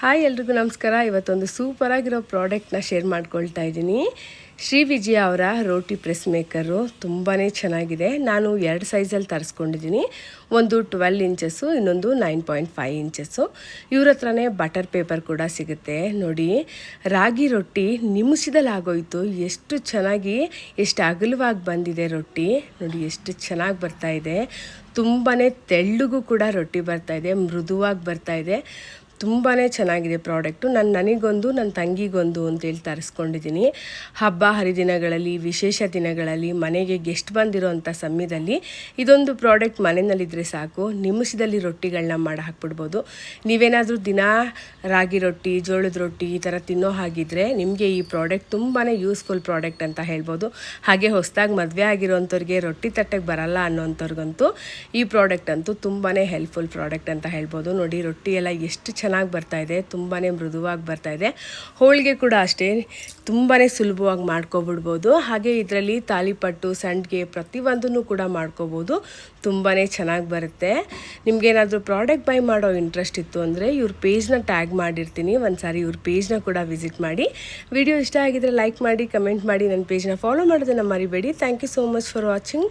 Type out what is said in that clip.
Hi ಎಲ್ರಿಗೂ ನಮಸ್ಕಾರ. ಇವತ್ತೊಂದು ಸೂಪರ್ ಆಗಿರೋ ಪ್ರಾಡಕ್ಟ್ನ ಶೇರ್ ಮಾಡ್ಕೊಳ್ತಾ ಇದ್ದೀನಿ. ಶ್ರೀ ವಿಜಯ ಅವರ ರೋಟಿ ಪ್ರೆಸ್ ಮೇಕರು ತುಂಬಾ ಚೆನ್ನಾಗಿದೆ. ನಾನು 2 ಸೈಜಲ್ಲಿ ತರಿಸ್ಕೊಂಡಿದ್ದೀನಿ. ಒಂದು 12 ಇಂಚಸ್ಸು, ಇನ್ನೊಂದು 9.5 ಇಂಚಸ್ಸು. ಇವ್ರ ಹತ್ರನೇ ಬಟರ್ ಪೇಪರ್ ಕೂಡ ಸಿಗುತ್ತೆ. ನೋಡಿ, ರಾಗಿ ರೊಟ್ಟಿ ನಿಮಿಷದಲ್ಲಿ ಆಗೋಯ್ತು. ಎಷ್ಟು ಚೆನ್ನಾಗಿ, ಎಷ್ಟು ಅಗಲವಾಗಿ ಬಂದಿದೆ ರೊಟ್ಟಿ. ನೋಡಿ ಎಷ್ಟು ಚೆನ್ನಾಗಿ ಬರ್ತಾಯಿದೆ. ತುಂಬಾ ತೆಳ್ಳಗೂ ಕೂಡ ರೊಟ್ಟಿ ಬರ್ತಾಯಿದೆ, ಮೃದುವಾಗಿ ಬರ್ತಾಯಿದೆ. ತುಂಬಾ ಚೆನ್ನಾಗಿದೆ ಪ್ರಾಡಕ್ಟು. ನನಗೊಂದು ನನ್ನ ತಂಗಿಗೊಂದು ಅಂತೇಳಿ ತರಿಸ್ಕೊಂಡಿದ್ದೀನಿ. ಹಬ್ಬ ಹರಿದಿನಗಳಲ್ಲಿ, ವಿಶೇಷ ದಿನಗಳಲ್ಲಿ, ಮನೆಗೆ ಗೆಸ್ಟ್ ಬಂದಿರೋಂಥ ಸಮಯದಲ್ಲಿ ಇದೊಂದು ಪ್ರಾಡಕ್ಟ್ ಮನೆಯಲ್ಲಿದ್ದರೆ ಸಾಕು, ನಿಮಿಷದಲ್ಲಿ ರೊಟ್ಟಿಗಳನ್ನ ಮಾಡಿ ಹಾಕ್ಬಿಡ್ಬೋದು. ನೀವೇನಾದರೂ ದಿನ ರಾಗಿ ರೊಟ್ಟಿ, ಜೋಳದ ರೊಟ್ಟಿ ಈ ಥರ ತಿನ್ನೋ ಹಾಗಿದ್ರೆ ನಿಮಗೆ ಈ ಪ್ರಾಡಕ್ಟ್ ತುಂಬಾ ಯೂಸ್ಫುಲ್ ಪ್ರಾಡಕ್ಟ್ ಅಂತ ಹೇಳ್ಬೋದು. ಹಾಗೆ ಹೊಸದಾಗಿ ಮದುವೆ ಆಗಿರೋಂಥವ್ರಿಗೆ ರೊಟ್ಟಿ ತಟ್ಟಕ್ಕೆ ಬರಲ್ಲ ಅನ್ನೋಂಥವ್ರಿಗಂತೂ ಈ ಪ್ರಾಡಕ್ಟ್ ಅಂತೂ ತುಂಬಾ ಹೆಲ್ಪ್ಫುಲ್ ಪ್ರಾಡಕ್ಟ್ ಅಂತ ಹೇಳ್ಬೋದು. ನೋಡಿ, ರೊಟ್ಟಿ ಎಲ್ಲ ಎಷ್ಟು ಚೆನ್ನಾಗಿ ಬರ್ತಾಯಿದೆ, ತುಂಬಾ ಮೃದುವಾಗಿ ಬರ್ತಾಯಿದೆ. ಹೋಳಿಗೆ ಕೂಡ ಅಷ್ಟೇ ತುಂಬಾ ಸುಲಭವಾಗಿ ಮಾಡ್ಕೊಬಿಡ್ಬೋದು. ಹಾಗೆ ಇದರಲ್ಲಿ ತಾಲಿಪಟ್ಟು, ಸಂಡಿಗೆ ಪ್ರತಿಯೊಂದನ್ನು ಕೂಡ ಮಾಡ್ಕೋಬೋದು. ತುಂಬಾ ಚೆನ್ನಾಗಿ ಬರುತ್ತೆ. ನಿಮಗೇನಾದರೂ ಪ್ರಾಡಕ್ಟ್ ಬೈ ಮಾಡೋ ಇಂಟ್ರೆಸ್ಟ್ ಇತ್ತು ಅಂದರೆ ಇವ್ರ ಪೇಜ್ನ ಟ್ಯಾಗ್ ಮಾಡಿರ್ತೀನಿ, ಒಂದು ಸಾರಿ ಇವ್ರ ಪೇಜ್ನ ಕೂಡ ವಿಸಿಟ್ ಮಾಡಿ. ವಿಡಿಯೋ ಇಷ್ಟ ಆಗಿದ್ರೆ ಲೈಕ್ ಮಾಡಿ, ಕಮೆಂಟ್ ಮಾಡಿ, ನನ್ನ ಪೇಜ್ನ ಫಾಲೋ ಮಾಡೋದನ್ನು ಮರಿಬೇಡಿ. Thank you so much for watching.